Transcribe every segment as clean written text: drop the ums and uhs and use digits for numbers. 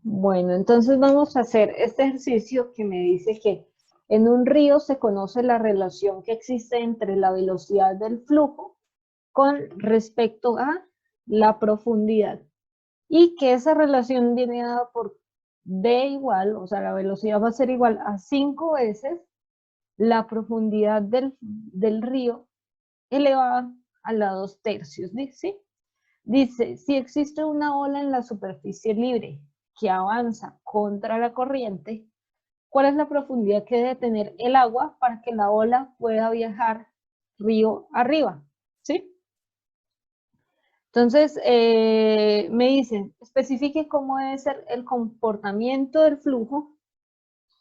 Bueno, entonces vamos a hacer este ejercicio que me dice que en un río se conoce la relación que existe entre la velocidad del flujo con respecto a la profundidad y que esa relación viene dada por D igual, o sea, la velocidad va a ser igual a 5 veces la profundidad del río elevada a la 2/3, ¿sí? Dice, si existe una ola en la superficie libre que avanza contra la corriente, ¿cuál es la profundidad que debe tener el agua para que la ola pueda viajar río arriba? ¿Sí? Entonces, me dicen, especifique cómo debe ser el comportamiento del flujo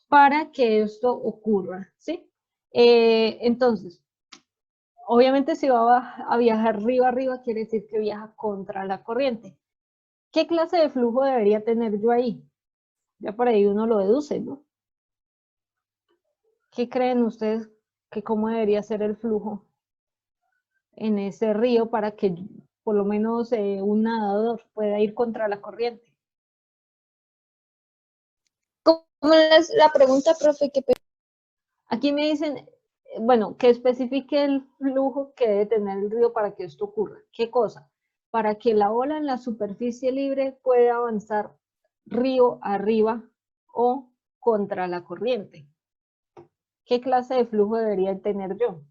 para que esto ocurra, ¿sí? Entonces, obviamente si va a viajar río arriba, quiere decir que viaja contra la corriente. ¿Qué clase de flujo debería tener yo ahí? Ya por ahí uno lo deduce, ¿no? ¿Qué creen ustedes que cómo debería ser el flujo en ese río para que por lo menos un nadador pueda ir contra la corriente? ¿Cómo es la pregunta, profe? Aquí me dicen, bueno, que especifique el flujo que debe tener el río para que esto ocurra. ¿Qué cosa? Para que la ola en la superficie libre pueda avanzar río arriba o contra la corriente. ¿Qué clase de flujo debería tener yo?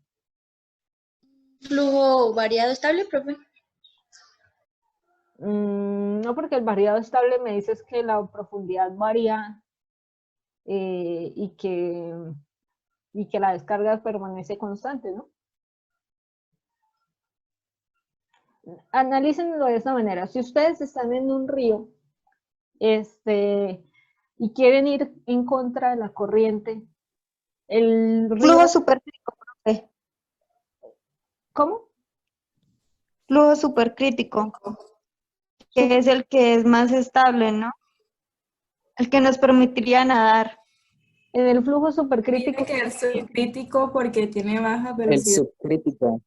Flujo variado estable, profe. No, porque el variado estable me dices que la profundidad varía eh, y, que, y que la descarga permanece constante, ¿no? Analícenlo de esta manera. Si ustedes están en un río y quieren ir en contra de la corriente, el Flujo río, supercrítico, profe. ¿cómo? Flujo supercrítico, que es el que es más estable, ¿no? El que nos permitiría nadar. En el flujo Tiene supercrítico, que ser subcrítico porque tiene baja El velocidad. subcrítico.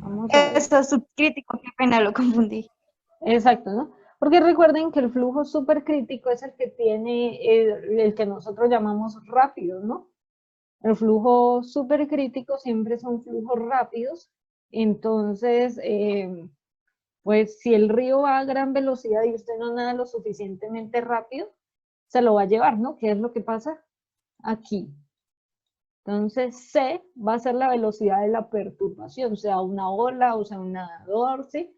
vamos a ver. Eso, subcrítico, qué pena, lo confundí. Exacto, ¿no? Porque recuerden que el flujo supercrítico es el que tiene, el que nosotros llamamos rápido, ¿no? El flujo supercrítico siempre son flujos rápidos, entonces, pues si el río va a gran velocidad y usted no nada lo suficientemente rápido, se lo va a llevar, ¿no? ¿Qué es lo que pasa aquí? Entonces, C va a ser la velocidad de la perturbación, sea una ola o sea un nadador, ¿sí?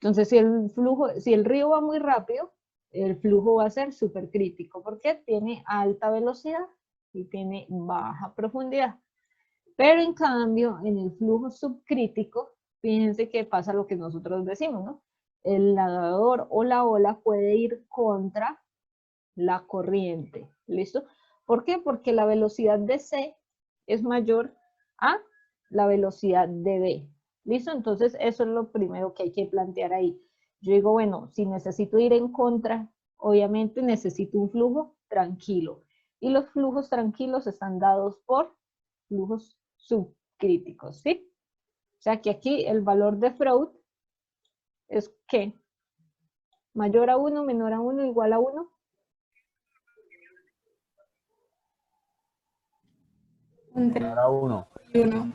Entonces, si el río va muy rápido, el flujo va a ser supercrítico, porque tiene alta velocidad y tiene baja profundidad. Pero en cambio, en el flujo subcrítico, fíjense que pasa lo que nosotros decimos, ¿no? El nadador o la ola puede ir contra la corriente, ¿listo? ¿Por qué? Porque la velocidad de C es mayor a la velocidad de B, ¿listo? Entonces, eso es lo primero que hay que plantear ahí. Yo digo, bueno, si necesito ir en contra, obviamente necesito un flujo tranquilo. Y los flujos tranquilos están dados por flujos subcríticos, ¿sí? O sea que aquí el valor de Freud es ¿qué? Mayor a 1, menor a 1, igual a 1. Entre Menor a 1. y uno.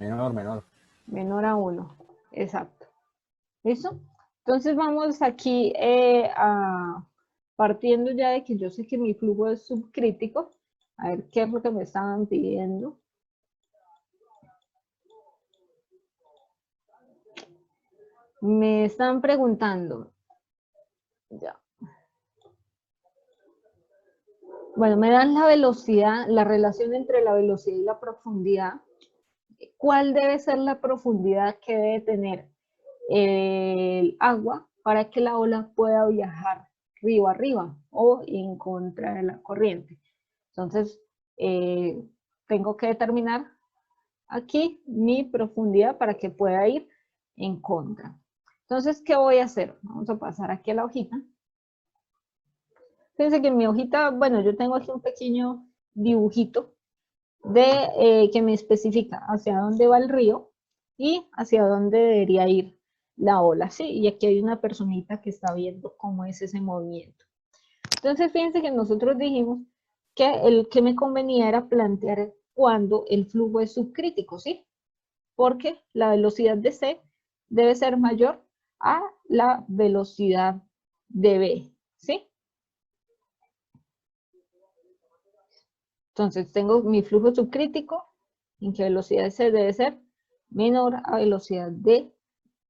Menor. Menor a 1, exacto. ¿Listo? Entonces vamos aquí partiendo ya de que yo sé que mi flujo es subcrítico. A ver qué es lo que me estaban pidiendo. Me están preguntando. Ya. Bueno, me dan la velocidad, la relación entre la velocidad y la profundidad. ¿Cuál debe ser la profundidad que debe tener el agua para que la ola pueda viajar río arriba o en contra de la corriente? Entonces, tengo que determinar aquí mi profundidad para que pueda ir en contra. Entonces, ¿qué voy a hacer? Vamos a pasar aquí a la hojita. Fíjense que en mi hojita, bueno, yo tengo aquí un pequeño dibujito que me especifica hacia dónde va el río y hacia dónde debería ir la ola, ¿sí? Y aquí hay una personita que está viendo cómo es ese movimiento. Entonces, fíjense que nosotros dijimos que el que me convenía era plantear cuando el flujo es subcrítico, ¿sí? Porque la velocidad de C debe ser mayor a la velocidad de B, ¿sí? Entonces, tengo mi flujo subcrítico, en que velocidad C debe ser menor a velocidad de,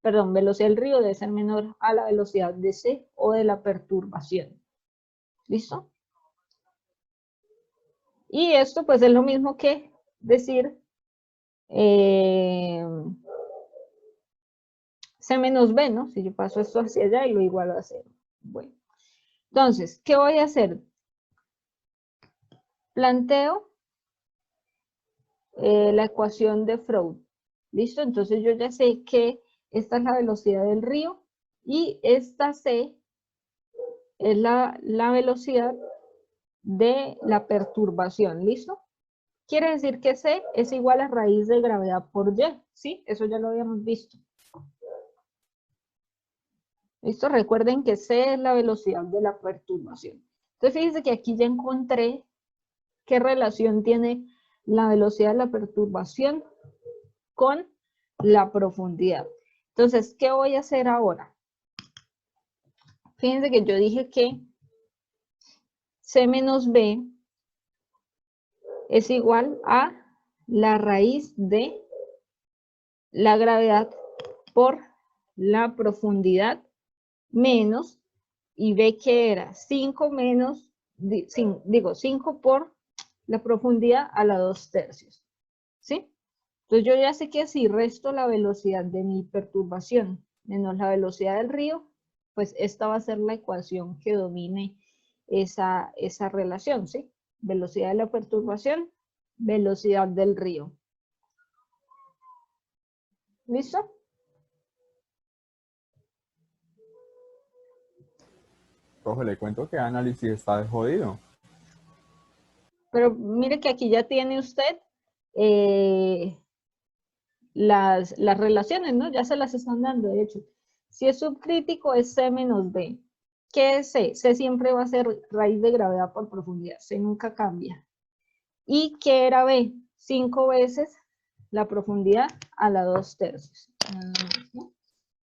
perdón, velocidad del río debe ser menor a la velocidad de C o de la perturbación. ¿Listo? Y esto pues es lo mismo que decir C menos B, ¿no? Si yo paso esto hacia allá y lo igualo a 0. Bueno, entonces, ¿qué voy a hacer? Planteo la ecuación de Freud. ¿Listo? Entonces yo ya sé que esta es la velocidad del río y esta C es la velocidad de la perturbación. ¿Listo? Quiere decir que C es igual a raíz de gravedad por Y. ¿Sí? Eso ya lo habíamos visto. ¿Listo? Recuerden que C es la velocidad de la perturbación. Entonces fíjense que aquí ya encontré qué relación tiene la velocidad de la perturbación con la profundidad. Entonces, ¿qué voy a hacer ahora? Fíjense que yo dije que C menos B es igual a la raíz de la gravedad por la profundidad menos, y B que era 5 menos, digo 5 por la profundidad a la 2/3, ¿sí? Entonces yo ya sé que si resto la velocidad de mi perturbación menos la velocidad del río, pues esta va a ser la ecuación que domine esa relación, ¿sí? Velocidad de la perturbación, velocidad del río. ¿Listo? Profe, le cuento que análisis está de jodido. Pero mire que aquí ya tiene usted las relaciones, ¿no? Ya se las están dando, de hecho. Si es subcrítico es C menos B. ¿Qué es C? C siempre va a ser raíz de gravedad por profundidad, C nunca cambia. ¿Y qué era B? 5 veces la profundidad a la 2/3.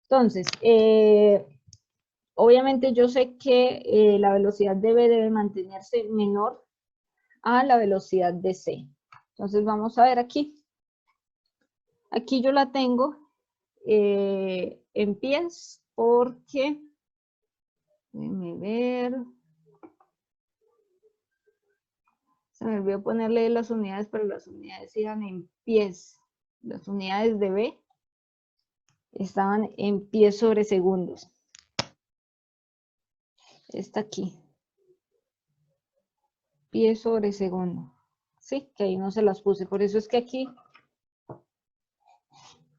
Entonces, obviamente yo sé que la velocidad de B debe mantenerse menor a la velocidad de C. Entonces vamos a ver aquí. Aquí yo la tengo en pies porque, déjenme ver, se me olvidó ponerle las unidades, pero las unidades iban en pies. Las unidades de B estaban en pies sobre segundos. Esta aquí. Pies sobre segundo. Sí, que ahí no se las puse. Por eso es que aquí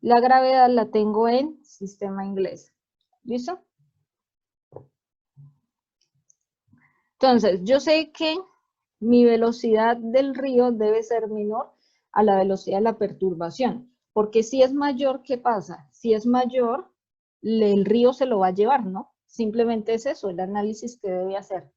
la gravedad la tengo en sistema inglés. ¿Listo? Entonces, yo sé que mi velocidad del río debe ser menor a la velocidad de la perturbación. Porque si es mayor, ¿qué pasa? Si es mayor, el río se lo va a llevar, ¿no? Simplemente es eso, el análisis que debe hacer.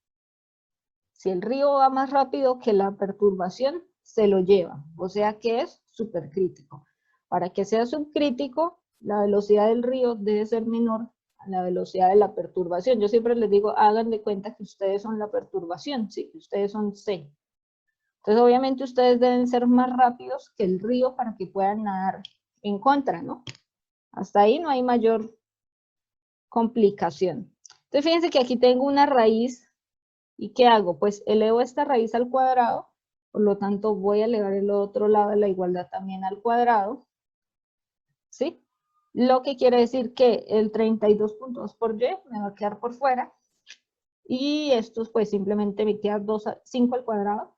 Si el río va más rápido que la perturbación, se lo lleva. O sea que es supercrítico. Para que sea subcrítico, la velocidad del río debe ser menor a la velocidad de la perturbación. Yo siempre les digo, hagan de cuenta que ustedes son la perturbación, ¿sí? Que ustedes son C. Entonces, obviamente, ustedes deben ser más rápidos que el río para que puedan nadar en contra, ¿no? Hasta ahí no hay mayor complicación. Entonces, fíjense que aquí tengo una raíz. ¿Y qué hago? Pues elevo esta raíz al cuadrado, por lo tanto voy a elevar el otro lado de la igualdad también al cuadrado, ¿sí? Lo que quiere decir que el 32.2 por Y me va a quedar por fuera, y estos pues simplemente me queda 5 al cuadrado,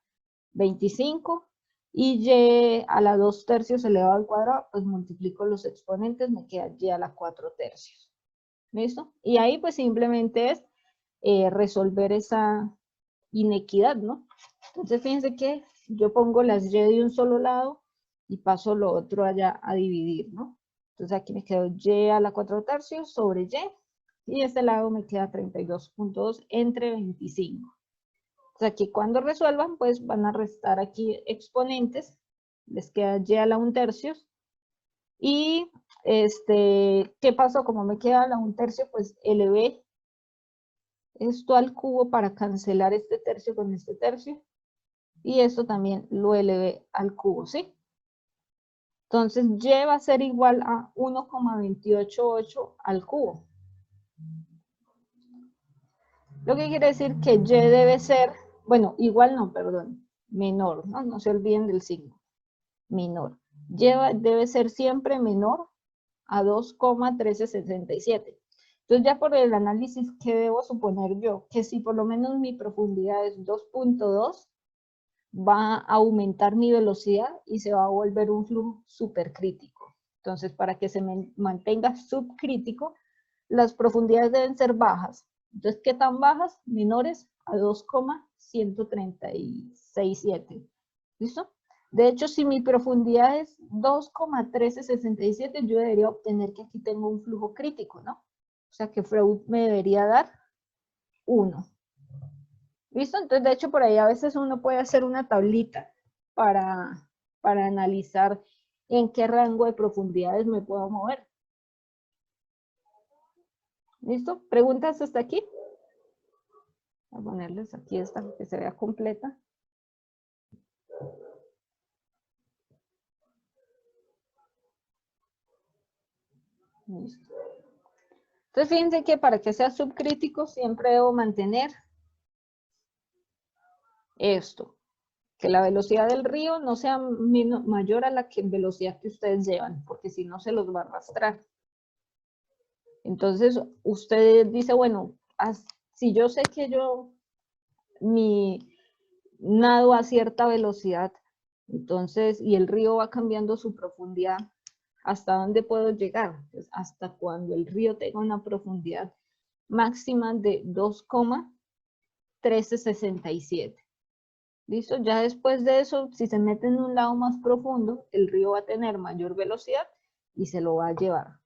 25, y Y a la 2/3 elevado al cuadrado, pues multiplico los exponentes, me queda Y a la 4/3. ¿Listo? Y ahí pues simplemente es resolver esa inequidad, ¿no? Entonces fíjense que yo pongo las Y de un solo lado y paso lo otro allá a dividir, ¿no? Entonces aquí me quedo y a la 4/3 sobre y. Y este lado me queda 32.2 entre 25. Entonces aquí cuando resuelvan, pues van a restar aquí exponentes. Les queda y a la 1/3. Y ¿qué pasó? Como me queda la 1/3, pues elevé esto al cubo para cancelar este tercio con este tercio. Y esto también lo elevé al cubo, ¿sí? Entonces y va a ser igual a 1,288 al cubo. Lo que quiere decir que y debe ser, bueno, igual no, perdón, menor, ¿no? No se olviden del signo, menor. Y debe ser siempre menor a 2,1367. Entonces ya por el análisis, ¿qué debo suponer yo? Que si por lo menos mi profundidad es 2.2, va a aumentar mi velocidad y se va a volver un flujo supercrítico. Entonces, para que se mantenga subcrítico, las profundidades deben ser bajas. Entonces, ¿qué tan bajas? Menores a 2,1367. ¿Listo? De hecho, si mi profundidad es 2,1367, yo debería obtener que aquí tengo un flujo crítico, ¿no? O sea que Freud me debería dar 1. ¿Listo? Entonces, de hecho, por ahí a veces uno puede hacer una tablita para analizar en qué rango de profundidades me puedo mover. ¿Listo? ¿Preguntas hasta aquí? Voy a ponerles aquí esta, que se vea completa. Listo. Entonces, fíjense que para que sea subcrítico siempre debo mantener esto. Que la velocidad del río no sea mayor a la velocidad que ustedes llevan, porque si no se los va a arrastrar. Entonces, usted dice, bueno, si yo sé que yo nado a cierta velocidad, entonces, y el río va cambiando su profundidad, ¿hasta dónde puedo llegar? Pues hasta cuando el río tenga una profundidad máxima de 2,1367. ¿Listo? Ya después de eso, si se mete en un lado más profundo, el río va a tener mayor velocidad y se lo va a llevar.